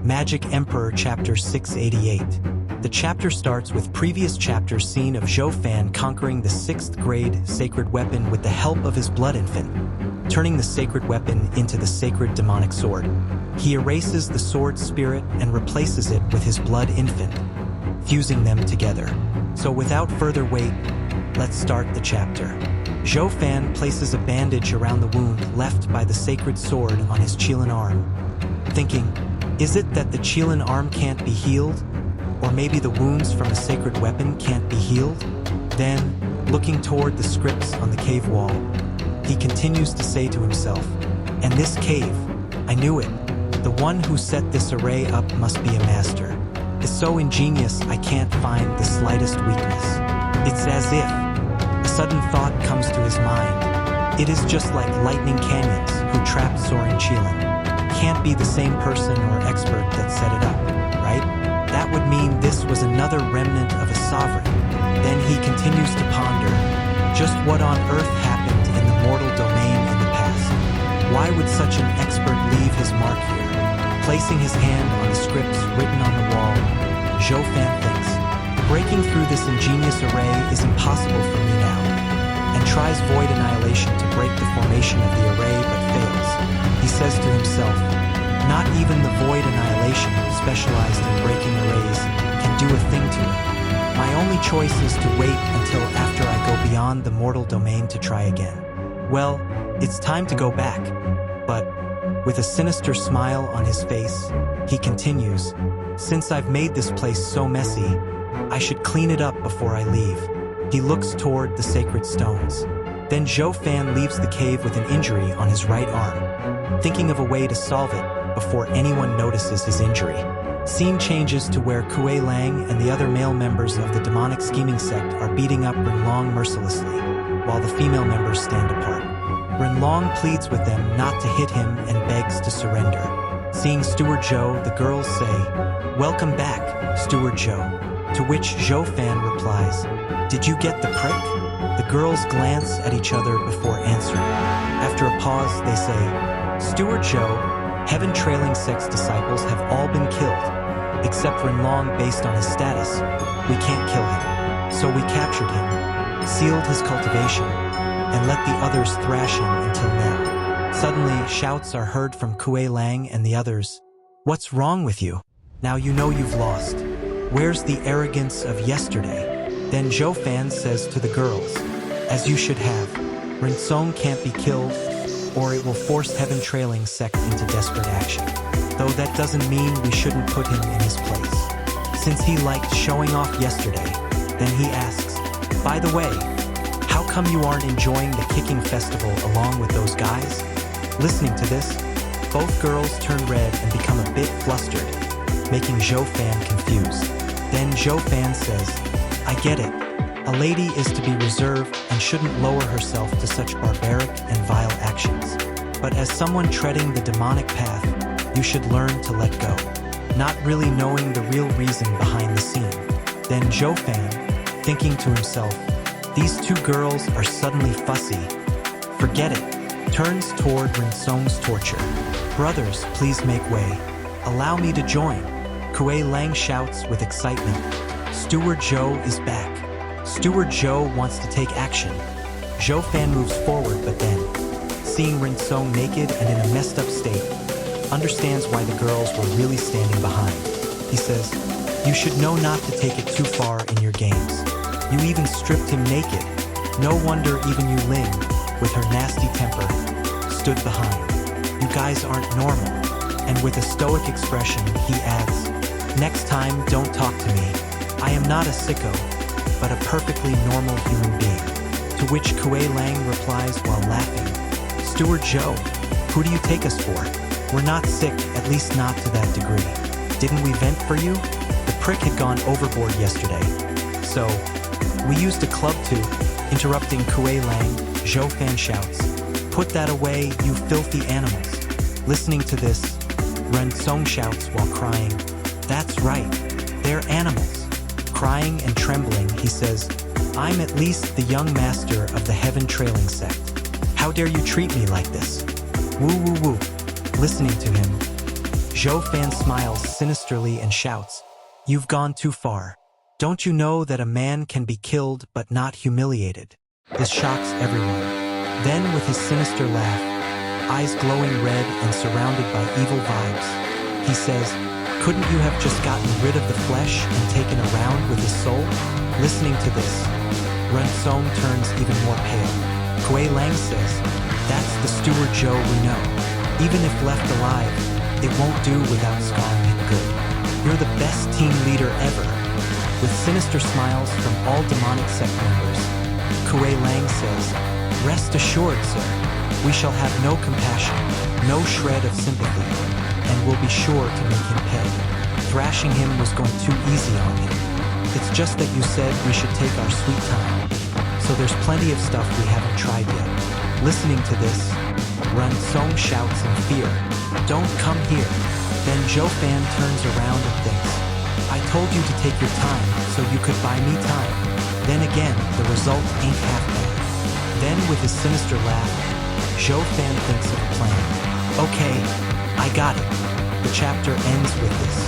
Magic Emperor Chapter 688. The chapter starts with previous chapter's scene of Zhou Fan conquering the 6th grade sacred weapon with the help of his blood infant, turning the sacred weapon into the sacred demonic sword. He erases the sword spirit and replaces it with his blood infant, fusing them together. So without further wait, let's start the chapter. Zhou Fan places a bandage around the wound left by the sacred sword on his Qilin arm, thinking, is it that the Qilin arm can't be healed? Or maybe the wounds from a sacred weapon can't be healed? Then, looking toward the scripts on the cave wall, he continues to say to himself, and this cave, I knew it. The one who set this array up must be a master. It's so ingenious I can't find the slightest weakness. It's as if a sudden thought comes to his mind. It is just like Lightning Canyons, who trapped Soren Qilin. Can't be the same person or expert that set it up, right? That would mean this was another remnant of a sovereign. Then he continues to ponder just what on earth happened in the mortal domain in the past. Why would such an expert leave his mark here? Placing his hand on the scripts written on the wall, Zhou Fan thinks, breaking through this ingenious array is impossible for me now, and tries Void Annihilation to break the formation of the array but fails. He says to himself, not even the Void Annihilation, specialized in breaking arrays, can do a thing to it. My only choice is to wait until after I go beyond the mortal domain to try again. Well, it's time to go back. But, with a sinister smile on his face, he continues, since I've made this place so messy, I should clean it up before I leave. He looks toward the sacred stones. Then Zhou Fan leaves the cave with an injury on his right arm, thinking of a way to solve it before anyone notices his injury. Scene changes to where Kuei Lang and the other male members of the demonic scheming sect are beating up Renlong mercilessly, while the female members stand apart. Renlong pleads with them not to hit him and begs to surrender. Seeing Steward Zhou, the girls say, welcome back, Steward Zhou, to which Zhou Fan replies, did you get the prick? The girls glance at each other before answering. After a pause, they say, Steward Zhou, Heaven Trailing Sect's disciples have all been killed, except Renlong based on his status. We can't kill him. So we captured him, sealed his cultivation, and let the others thrash him until now. Suddenly, shouts are heard from Kuei Lang and the others. What's wrong with you? Now you know you've lost. Where's the arrogance of yesterday? Then Zhou Fan says to the girls, as you should have, Rensong can't be killed, or it will force Heaven Trailing Sect into desperate action. Though that doesn't mean we shouldn't put him in his place. Since he liked showing off yesterday, then he asks, by the way, how come you aren't enjoying the kicking festival along with those guys? Listening to this, both girls turn red and become a bit flustered, making Zhou Fan confused. Then Zhou Fan says, I get it. A lady is to be reserved and shouldn't lower herself to such barbaric and vile actions. But as someone treading the demonic path, you should learn to let go, not really knowing the real reason behind the scene. Then Zhou Fan, thinking to himself, these two girls are suddenly fussy. Forget it. Turns toward Rensong's torture. Brothers, please make way. Allow me to join. Kuei Lang shouts with excitement. Steward Zhou is back. Steward Zhou wants to take action. Zhou Fan moves forward, but then, seeing Rensong naked and in a messed up state, understands why the girls were really standing behind. He says, you should know not to take it too far in your games. You even stripped him naked. No wonder even Yu Ling, with her nasty temper, stood behind. You guys aren't normal. And with a stoic expression, he adds, next time, don't talk to me. I am not a sicko, but a perfectly normal human being. To which Kuei Lang replies while laughing, Steward Zhou, who do you take us for? We're not sick, at least not to that degree. Didn't we vent for you? The prick had gone overboard yesterday. So, we used a club to, interrupting Kuei Lang, Zhou Fan shouts, put that away, you filthy animals. Listening to this, Rensong shouts while crying, that's right, they're animals. Crying and trembling, he says, I'm at least the young master of the Heaven Trailing Sect. How dare you treat me like this? Woo woo woo. Listening to him, Zhou Fan smiles sinisterly and shouts, "You've gone too far. Don't you know that a man can be killed but not humiliated?" This shocks everyone. Then, with his sinister laugh, eyes glowing red and surrounded by evil vibes, he says, "Couldn't you have just gotten rid of the flesh and taken a round with his soul?" Listening to this, Ren Song turns even more pale. Kuei Lang says, "That's the Steward Zhou we know. Even if left alive, it won't do without scarring him good. You're the best team leader ever." With sinister smiles from all demonic sect members, Kuei Lang says, "Rest assured, sir, we shall have no compassion, no shred of sympathy, and will be sure to make him pay. Thrashing him was going too easy on him. It's just that you said we should take our sweet time, so there's plenty of stuff we haven't tried yet." Listening to this, Ren Song shouts in fear, "Don't come here." Then Zhou Fan turns around and thinks, "I told you to take your time so you could buy me time." Then again, the result ain't half bad. Then with his sinister laugh, Zhou Fan thinks of a plan. "Okay, I got it." The chapter ends with this.